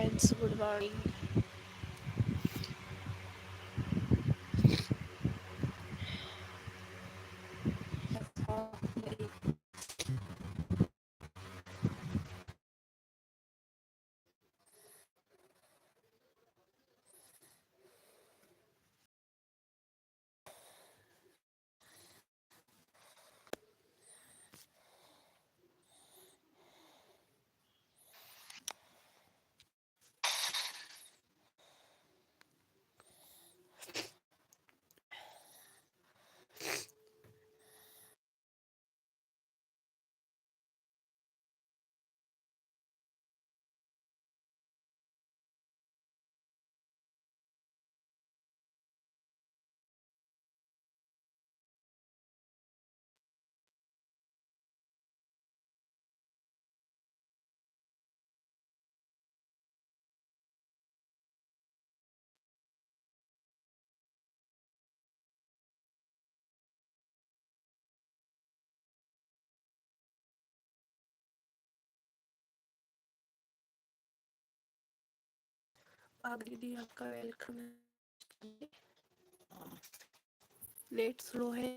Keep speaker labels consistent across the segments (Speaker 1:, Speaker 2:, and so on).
Speaker 1: friends, good morning. दीदी आपका welcome है। नेट स्लो है,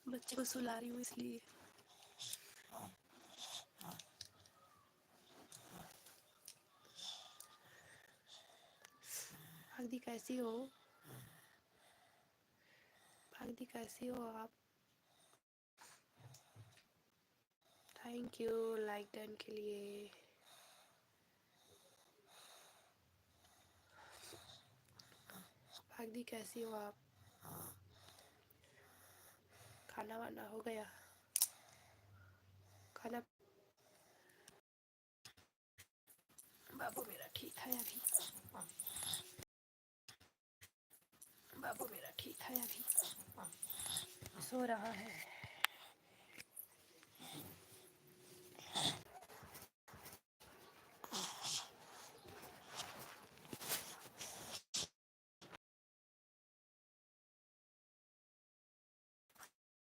Speaker 1: बच्चे को सुला रही हूँ इसलिए। भागदी कैसी हो? भागदी कैसी हो आप? थैंक यू लाइक डन के लिए। भागदी कैसी हो आप? खाना वाना हो गया? खाना बाबू मेरा ठीक है अभी। बाबू मेरा ठीक है अभी, सो रहा है।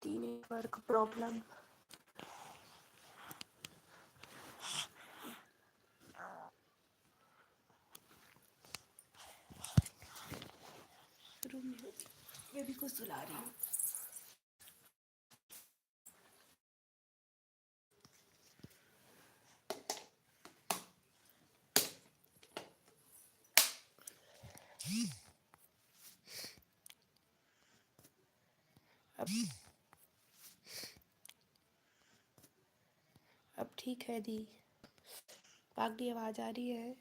Speaker 1: Network problem. रूम में बेबी को सुला रही हूँ। अब ठीक है दी। पागड़ी आवाज आ रही है?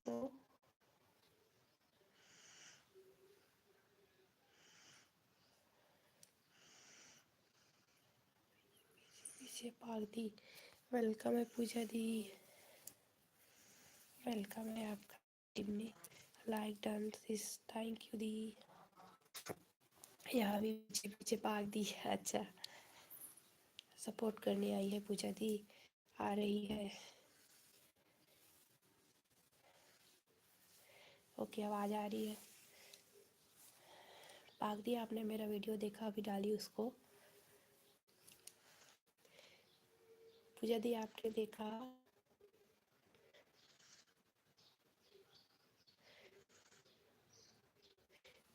Speaker 1: तो पीछे पागड़ी। वेलकम है पूजा दी, वेलकम है आपका टीम में। Like done this, thank you दी। यहाँ भी पीछे पीछे भाग दी। अच्छा, सपोर्ट करने आई है पूजा दी, आ रही है। ओके, आवाज़ आ रही है। भाग दी, आपने मेरा वीडियो देखा? अभी डाली उसको। पूजा दी आपने देखा?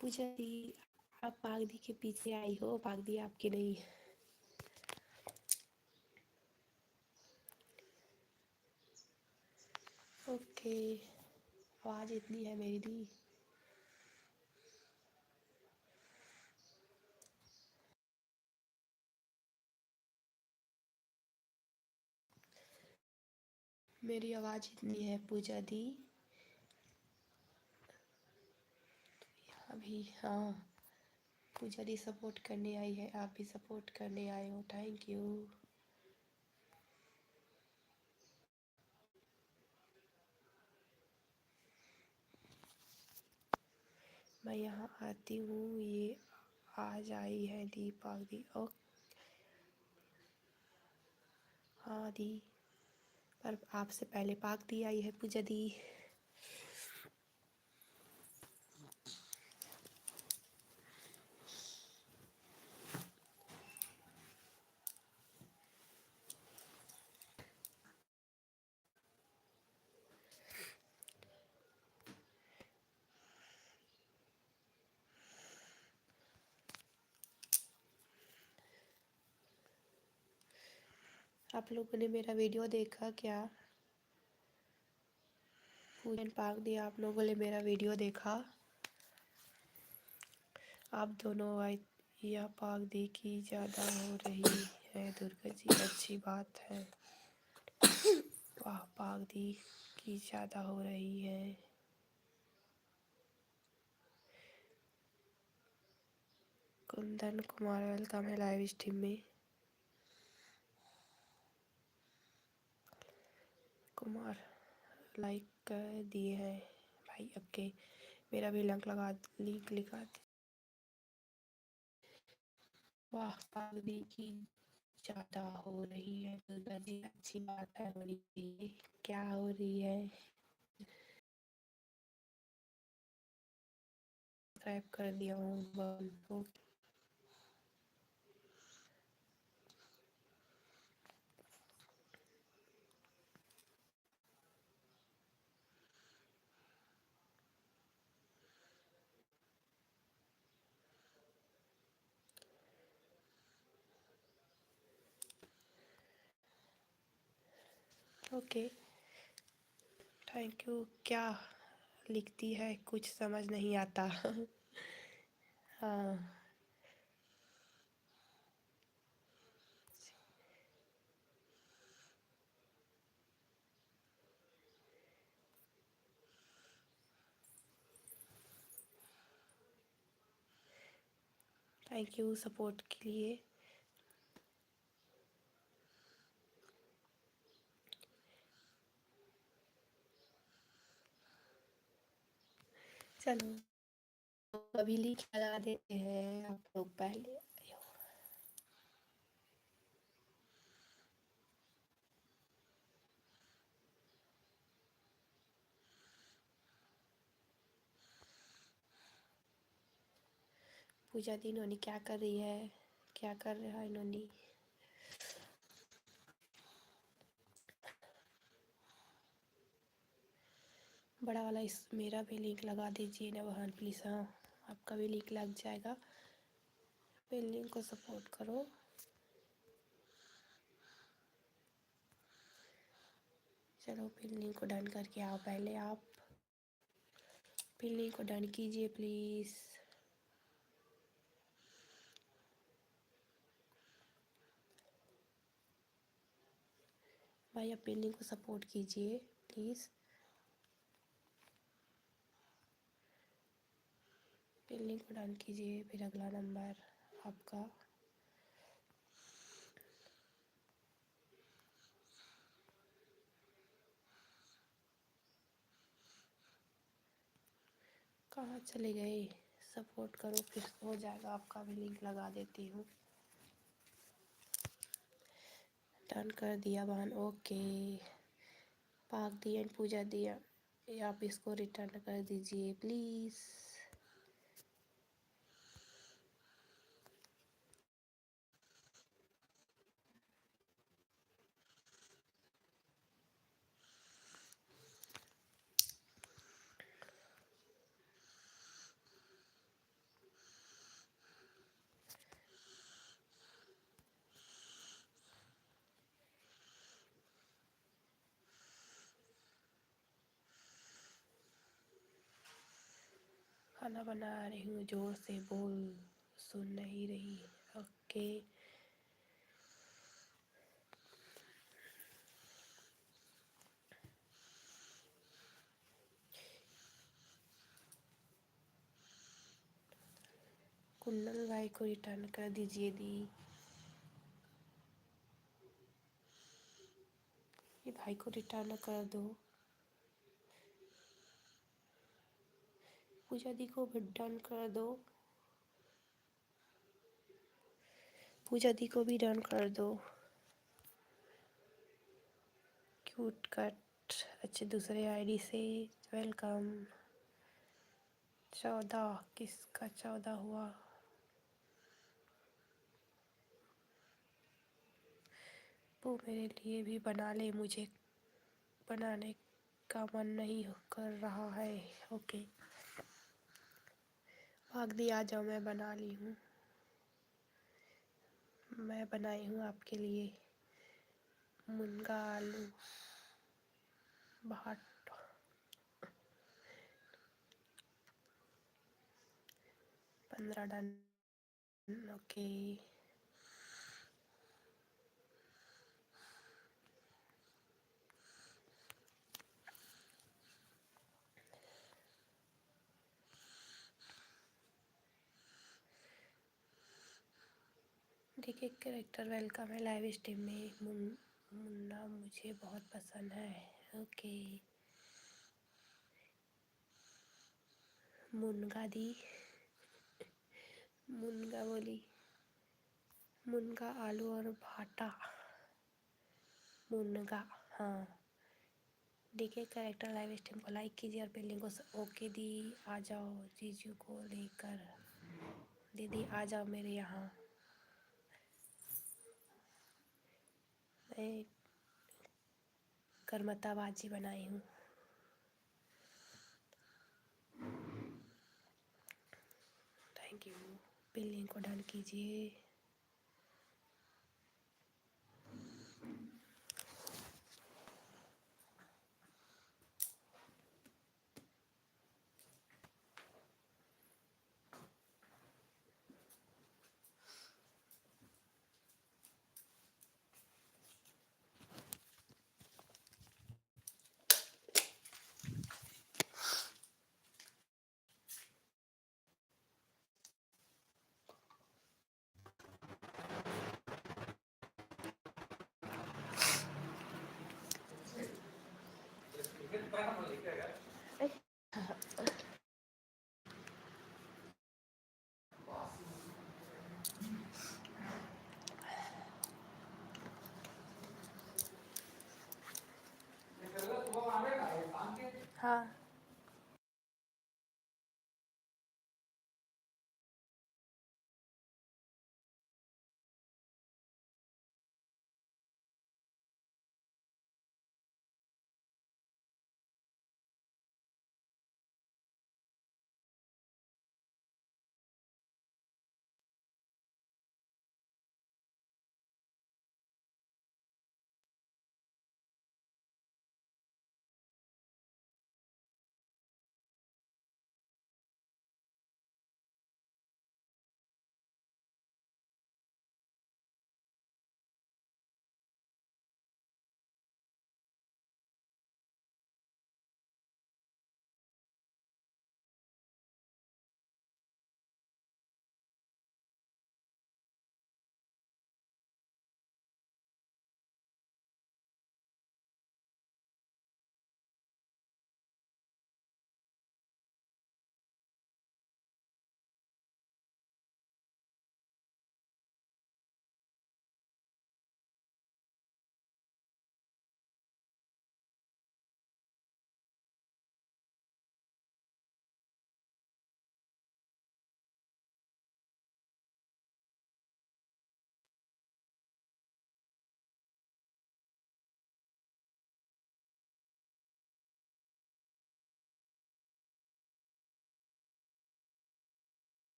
Speaker 1: पूजा दी आप पागदी के पीछे आई हो, पागदी आपकी नहीं। ओके, आवाज़ इतनी है मेरी दी। मेरी आवाज़ इतनी है पूजा दी अभी। हाँ, पूजा दी सपोर्ट करने आई है, आप भी सपोर्ट करने आए हो, थैंक यू। मैं यहाँ आती हूँ, ये आज आई है दीपक दी। ओ हाँ दी, पर आपसे पहले पाक दी आई है पूजा दी। आप लोगों ने मेरा वीडियो देखा क्या? पूजन पाक दी, आप लोगों ने मेरा वीडियो देखा? आप दोनों या पाक दी की ज़्यादा हो रही है दुर्गा जी, अच्छी बात है। वाह, पाक दी की ज़्यादा हो रही है। कुंदन कुमार वेलकम है लाइव स्ट्रीम में। कुमार लाइक कर दिए हैं भाई, ओके। मेरा भी लिंक लगा दे। वाह, पाक दी की ज़्यादा हो रही है दुर्गा जी, अच्छी बात है, होनी चाहिए। क्या हो रही है? सब्सक्राइब कर दिया हूँ। Okay, thank you. क्या लिखती है कुछ समझ नहीं आता। हाँ, थैंक यू सपोर्ट के लिए। चलो, अभी लिख लगा देते हैं आप लोग पहले। पूजा दी, इन्होंने क्या कर रही है? क्या कर रहा है इन्होंने? बड़ा वाला इस मेरा भी लिंक लगा दीजिए ना बहन प्लीज़। हाँ, आपका भी लिंक लग जाएगा। फिर लिंक को सपोर्ट करो। चलो, फिर लिंक को डन करके आओ पहले आप। फिर लिंक को डन कीजिए प्लीज़। भाई, आप बिल्डिंग को सपोर्ट कीजिए प्लीज़। बिल्डिंग को डन कीजिए। फिर अगला नंबर आपका। कहाँ चले गए? सपोर्ट करो, फिर हो जाएगा। आपका भी लिंक लगा देती हूँ। डन कर दिया बहन, ओके। पाक दी एंड पूजा दिया, आप इसको रिटर्न कर दीजिए प्लीज़। खाना बना रही हूँ, जोर से बोल, सुन नहीं रही। ओके। कुंदन भाई को रिटर्न कर दीजिए दी। ये भाई को रिटर्न कर दो। पूजा दी को भी डन कर दो। पूजा दी को भी डन कर दो। क्यूट कट, अच्छे दूसरे आईडी से वेलकम। 14, किसका 14 हुआ? वो मेरे लिए भी बना ले, मुझे बनाने का मन नहीं कर रहा है। ओके, भाग दी, आ जाओ, मैं बना ली हूँ। मैं बनाई हूँ आपके लिए। मुनगा आलू भाट 15 डन। ओके। देखिए कैरेक्टर वेलकम है लाइव स्ट्रीम में। मुन्ना मुझे बहुत पसंद है। ओके। मुनगा दी। मुनगा बोली। मुनगा आलू और भाटा। मुनगा। हाँ। देखिए कैरेक्टर लाइव स्ट्रीम को लाइक कीजिए और बिल्डिंग को ओके दी। आ जाओ जीजू को लेकर। दीदी आ जाओ मेरे यहाँ। मैं करमत्ता बाजी बनाई हूँ। Thank you. बिल्डिंग को डन कीजिए। हाँ।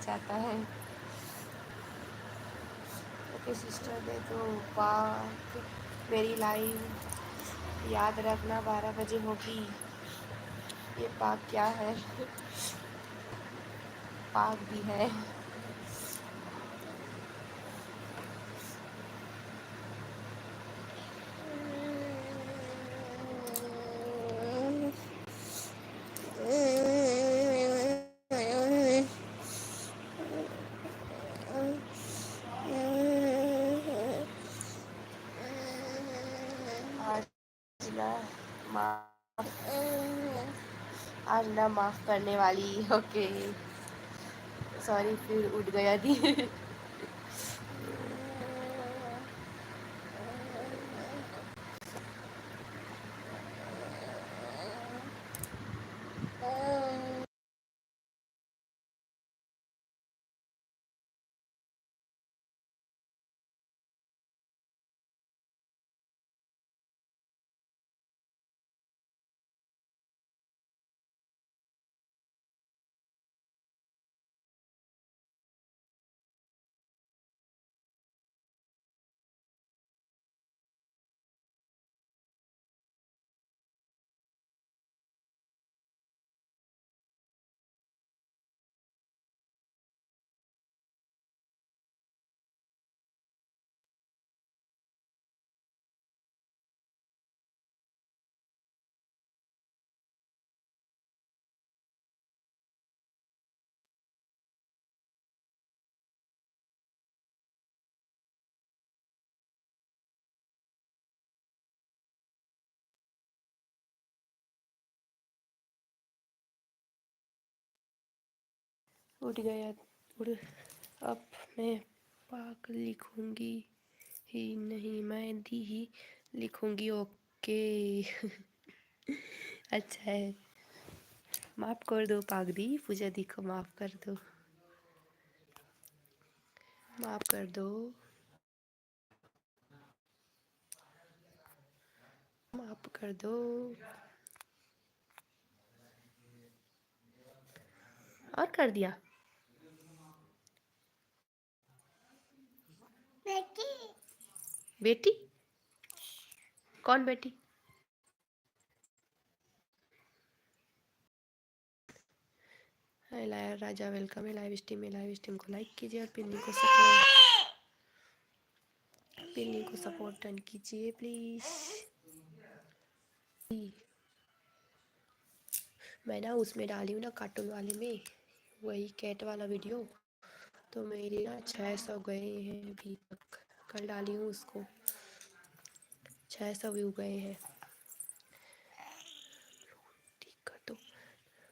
Speaker 1: चाहता है। ओके सिस्टर ने तो पाक मेरी लाइव याद रखना 12 बजे होगी। ये पाक क्या है? पाक भी है। आज ना माफ आज ना माफ करने वाली। ओके सॉरी फिर उठ गया थी। उठ गया। उड़ अब मैं पाक लिखूंगी ही नहीं, मैं दी ही लिखूंगी। ओके। अच्छा है। माफ़ कर दो पाक दी, पूजा दी को माफ़ कर दो, माफ़ कर दो, माफ़ कर दो। और कर दिया। बेटी बेटी कौन बेटी? हाय लाया राजा, वेलकम है लाइव स्ट्रीम में। लाइव स्ट्रीम को लाइक कीजिए और पिन्नी को सपोर्ट डन कीजिए प्लीज़। मैं ना उसमें डाली हूँ ना कार्टून वाले में, वही कैट वाला वीडियो, तो मेरे ना 600 गए हैं अभी तक। कल डाली हूँ उसको, 600 व्यू गए हैं। ठीक है तो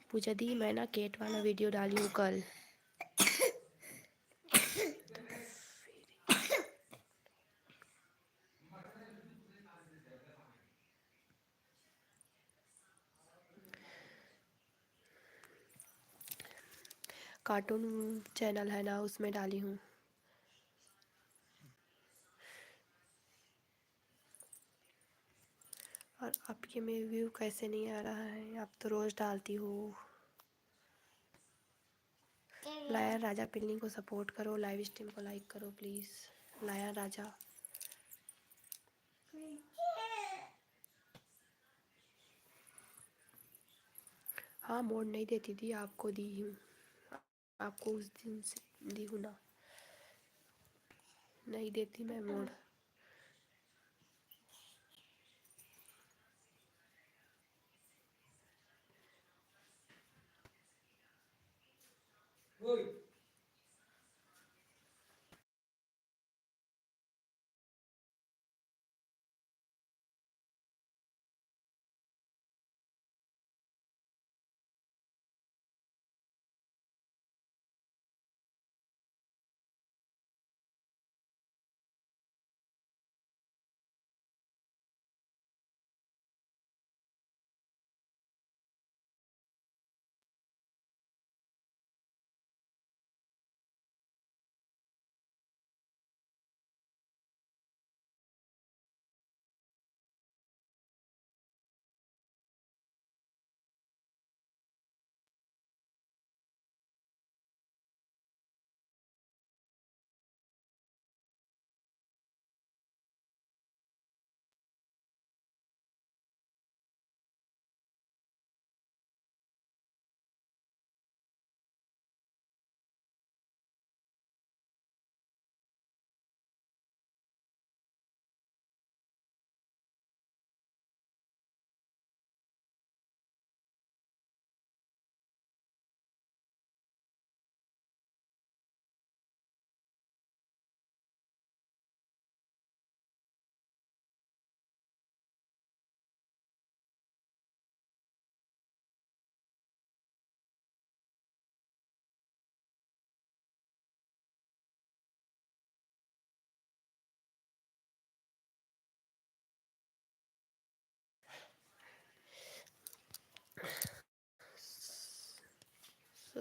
Speaker 1: पूजा दी, मैं ना कैट वाला वीडियो डाली हूँ कल। कार्टून चैनल है ना, उसमें डाली हूँ। और आपके में व्यू कैसे नहीं आ रहा है? आप तो रोज़ डालती हो। लाया राजा पिल्ली को सपोर्ट करो, लाइव स्ट्रीम को लाइक करो प्लीज़। लाया राजा हाँ मोड नहीं देती थी, आपको दी हूँ, आपको उस दिन से दी हूँ ना, नहीं देती मैं मोड।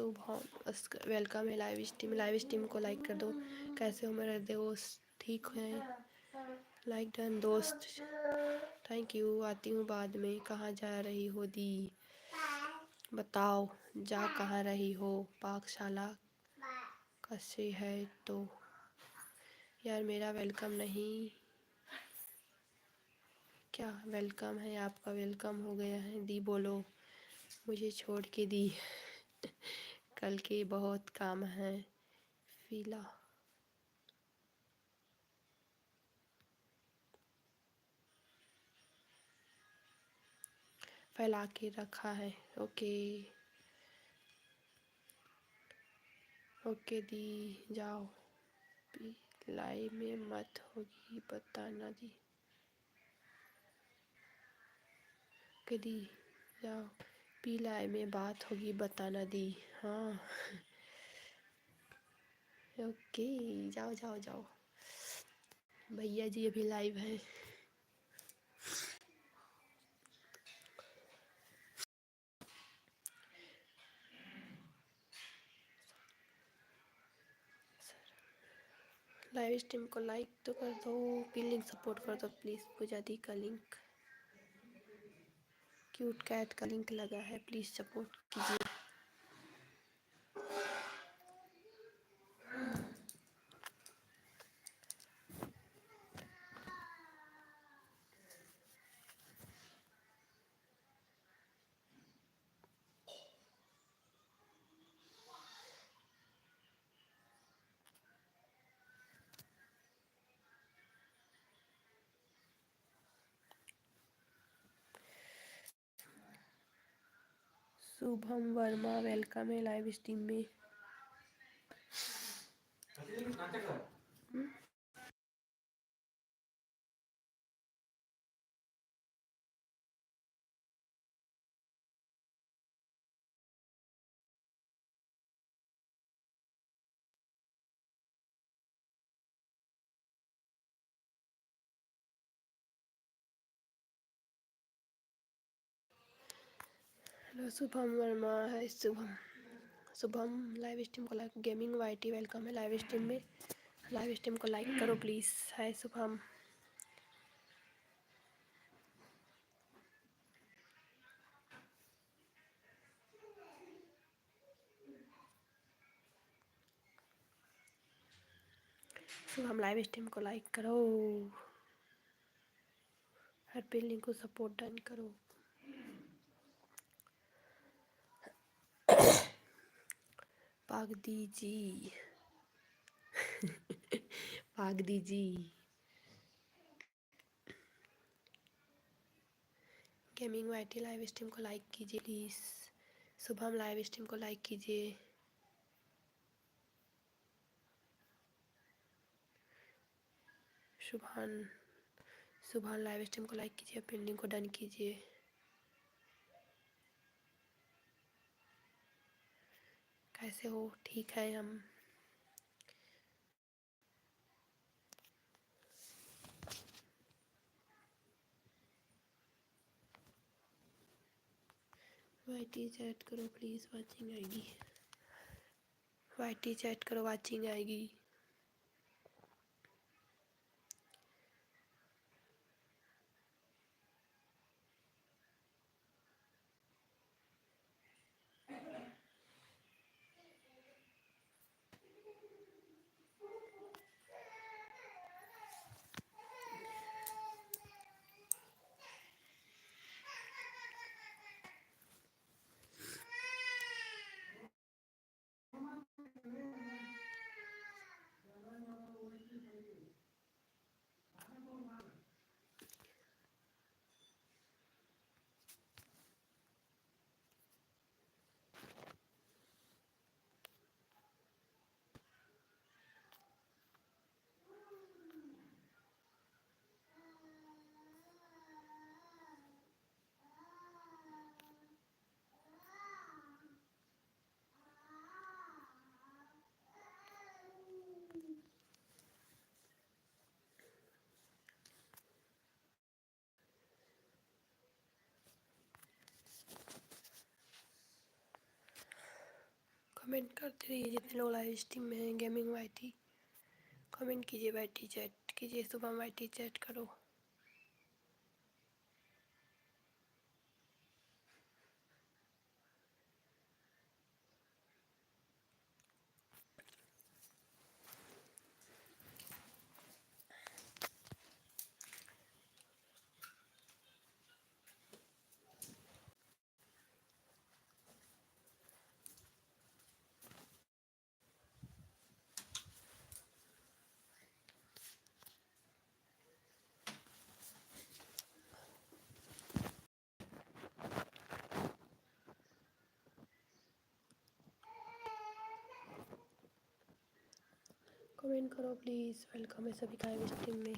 Speaker 1: शुभ वेलकम है लाइव स्ट्रीम को लाइक कर दो। कैसे हो मेरे दोस्त, ठीक है? लाइक डन दोस्त, थैंक यू। आती हूँ बाद में। कहाँ जा रही हो दी, बताओ जा कहाँ रही हो? पाकशाला कैसे है तो यार मेरा वेलकम नहीं, क्या वेलकम है आपका? वेलकम हो गया है दी, बोलो मुझे छोड़ के दी। कल के बहुत काम है फीला फैला के रखा है। ओके ओके दी, जाओ लाइव में मत होगी बताना दी। ओके दी, जाओ पीलाई में बात होगी बताना दी। हाँ ओके, जाओ जाओ जाओ। भैया जी अभी लाइव है। लाइव स्ट्रीम को लाइक तो कर दो, भी लिंक सपोर्ट कर दो प्लीज़। पूजा दी का लिंक, क्यूट कैट का लिंक लगा है, प्लीज़ सपोर्ट कीजिए। शुभम वर्मा वेलकम है लाइव स्ट्रीम में। हेलो शुभम वर्मा है। शुभम लाइव स्ट्रीम को लाइक, गेमिंग वाईटी वेलकम है लाइव स्ट्रीम में। लाइव स्ट्रीम को लाइक करो please. Hi Shubham. Shubham live stream को लाइक करो, हर पे लिंक को सपोर्ट डन करो। पाग दीजी पाग दीजी। गेमिंग वाईटी लाइव स्ट्रीम को लाइक कीजिए प्लीज़। शुभम लाइव स्ट्रीम को लाइक कीजिए। शुभम लाइव स्ट्रीम को लाइक कीजिए, पेंडिंग को डन कीजिए। कैसे हो? ठीक है हम। वाईटी चैट करो प्लीज़, वाचिंग आएगी। वाईटी चैट करो, वाचिंग आएगी। कमेंट करते रहिए जितने लोग लाइव स्ट्रीम में हैं। गेमिंग वाईटी कमेंट कीजिए, वाईटी चैट कीजिए, सुबह वाईटी चैट करो। कमेंट करो प्लीज़। वेलकम है सभी का लाइव स्ट्रीम में।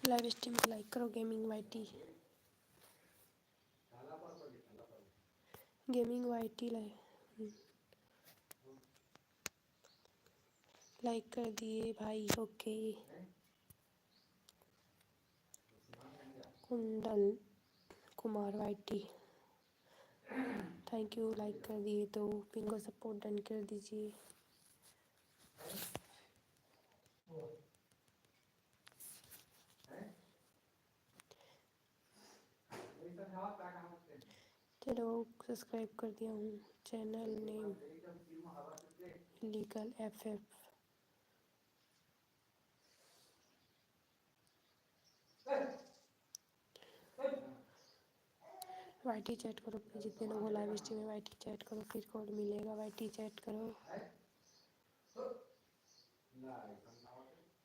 Speaker 1: लाइव स्ट्रीम को लाइक करो। गेमिंग वाईटी लाइक कर दिए भाई। Okay. Kundan Kumar YT thank you, like कर दिए तो पिंग सपोर्ट डन कर दीजिए। चलो सब्सक्राइब कर दिया हूँ। Channel name legal FF. YT chat करो प्लीज। जितने लोग लाइव स्ट्रीम में वाईटी चैट करो, फिर कोड मिलेगा। वाईटी चैट करो,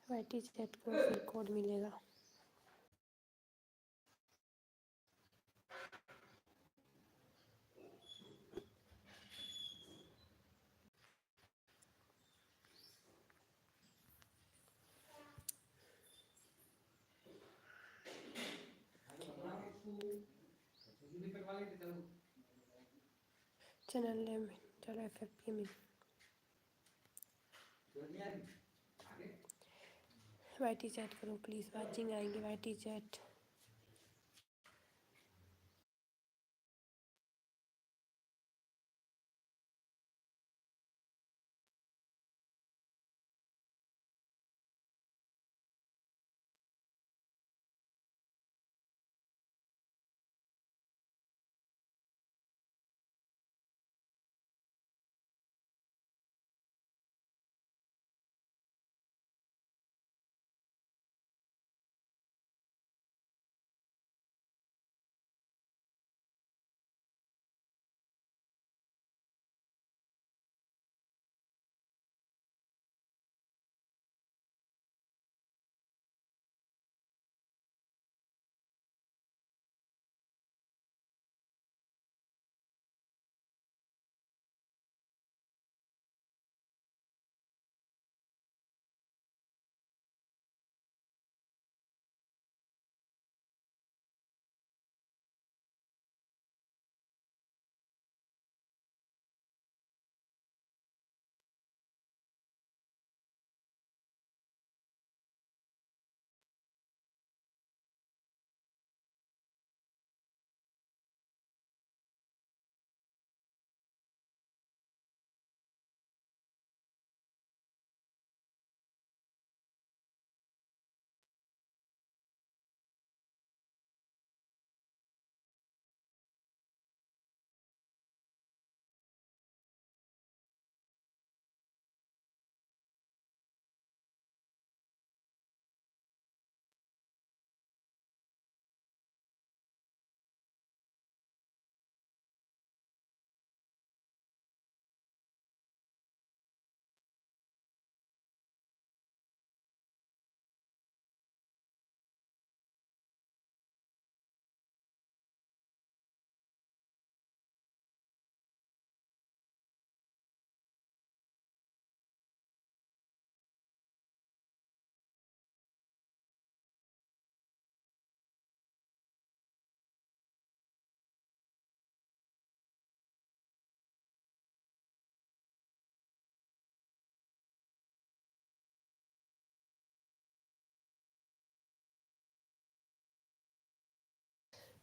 Speaker 1: वाईटी चैट करो, फिर कोड मिलेगा। चैनल नेम चलो एफएफ गेमिंग। वाईटी चैट करो प्लीज़। वाचिंग आएंगे वाईटी चैट।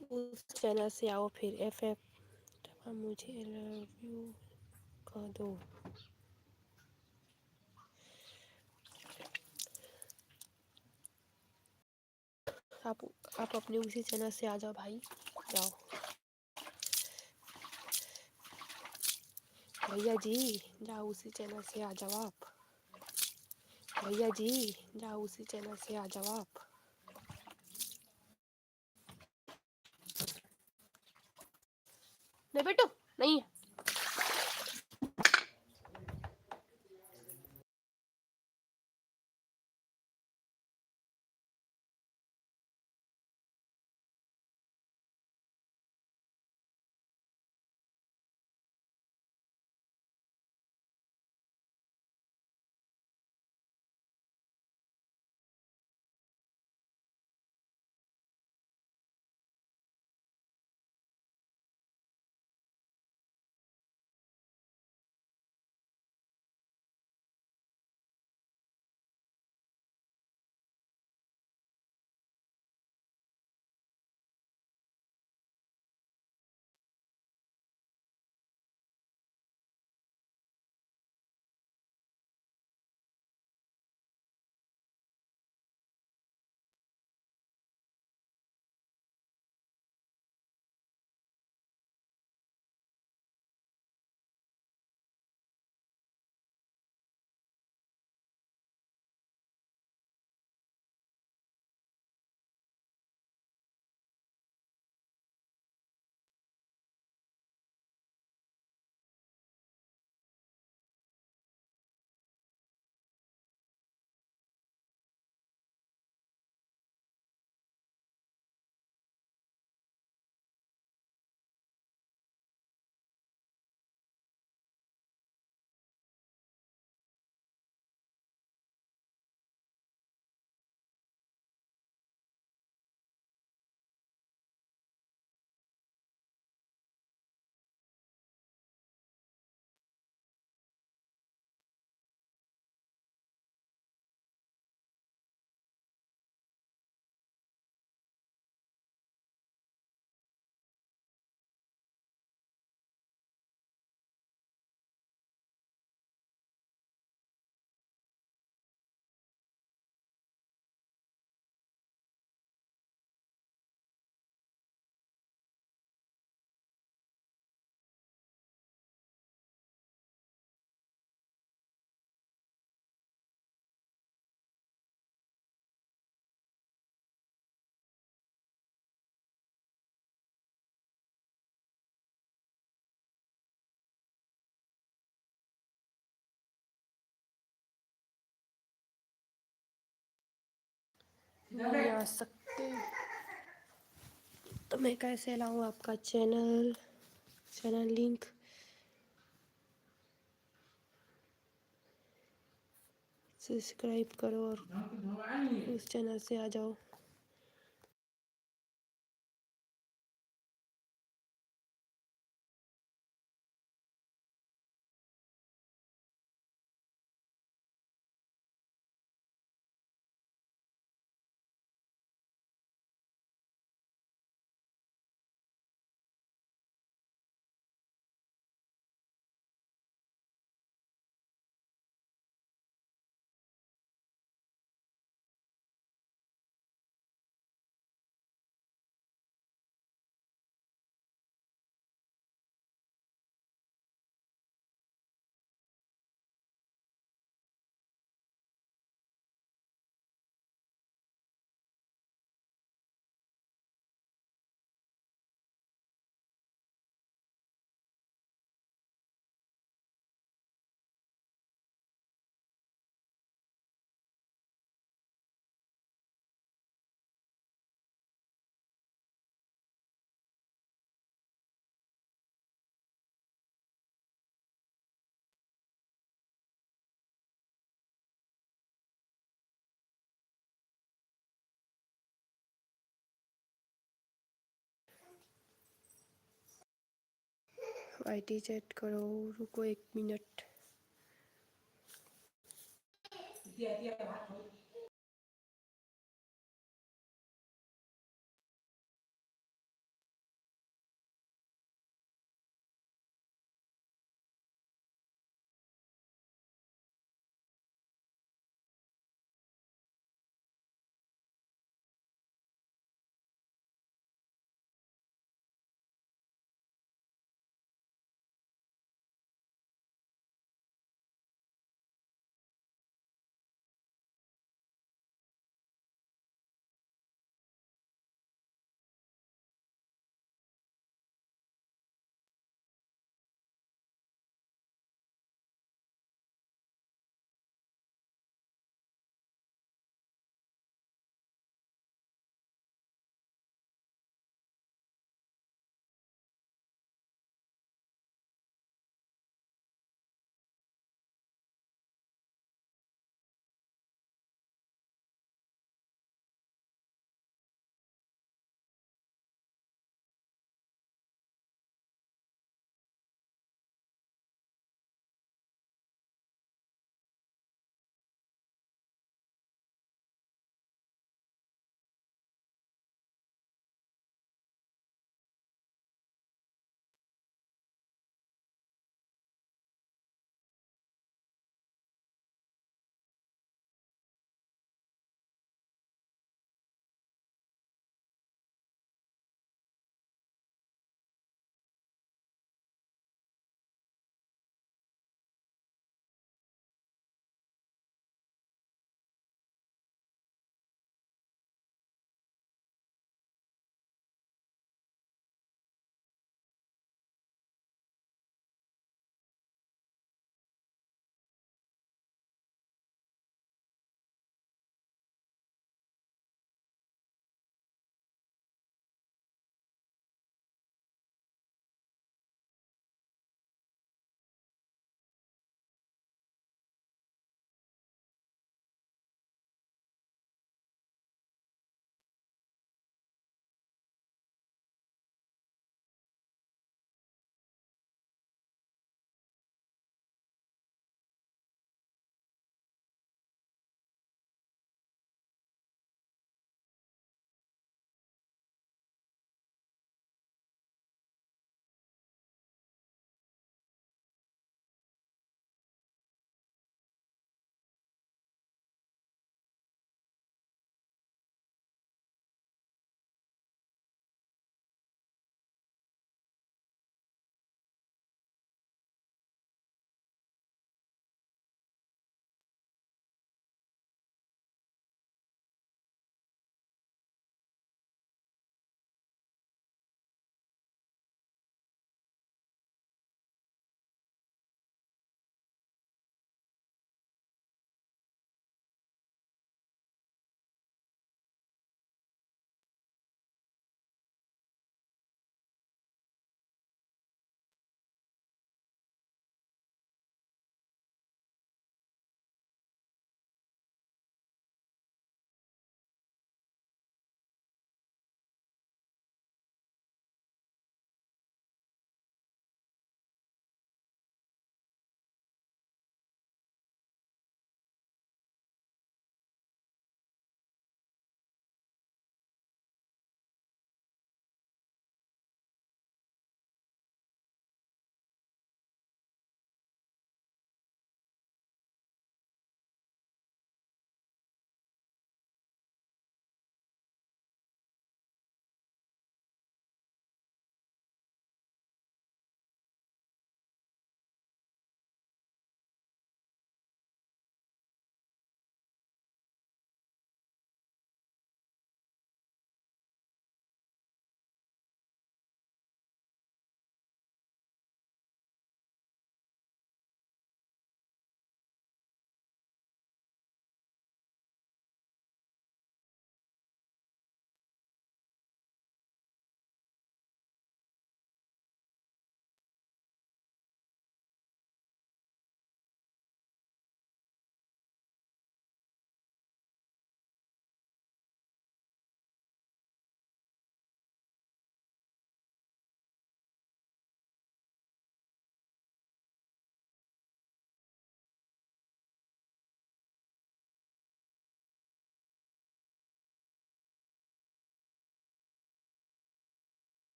Speaker 1: उस चैनल से आओ, फिर FF मुझे लव यू कह दो। आप अपने उसी चैनल से आ जाओ भाई, जाओ भैया जी, जाओ उसी चैनल से आ जाओ आप। भैया जी, जाओ उसी चैनल से आ जाओ आप। नहीं बेटू, नहीं। नहीं आ सकते तो मैं कैसे लाऊं आपका चैनल लिंक। सब्सक्राइब करो और उस चैनल से आ जाओ। IT चैट करो, रुको 1 मिनट।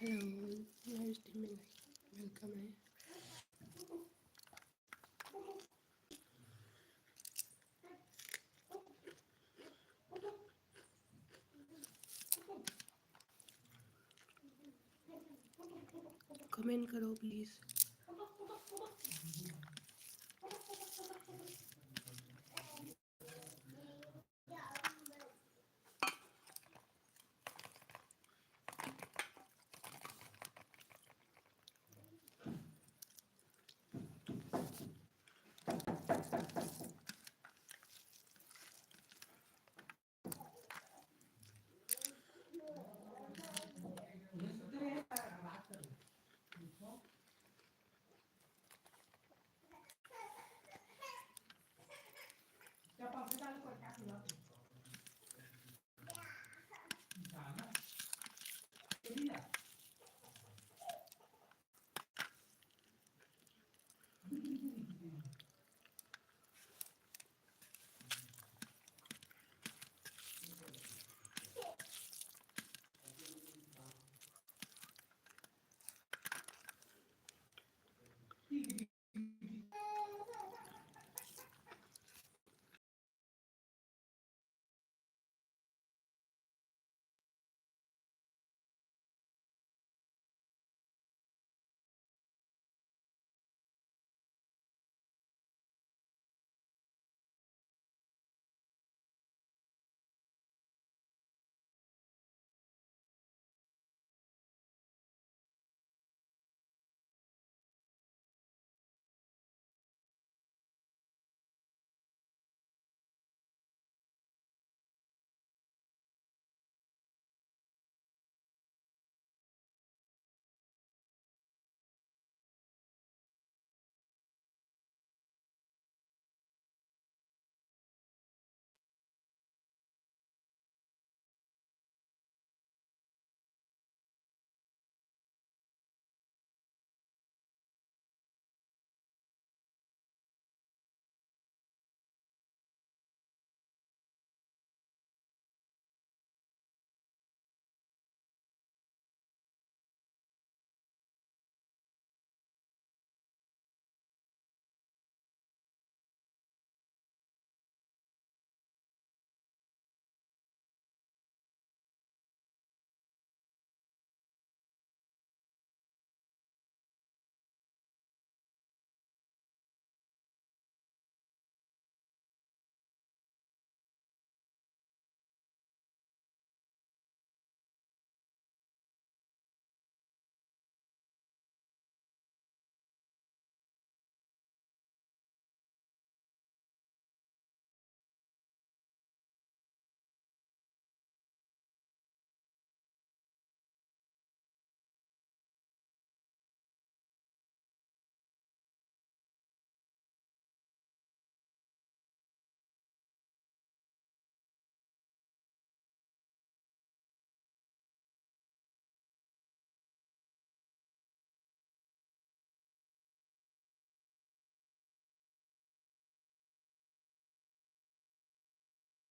Speaker 1: हेलो, लाइव स्ट्रीम में वेलकम है। कमेंट करो प्लीज़।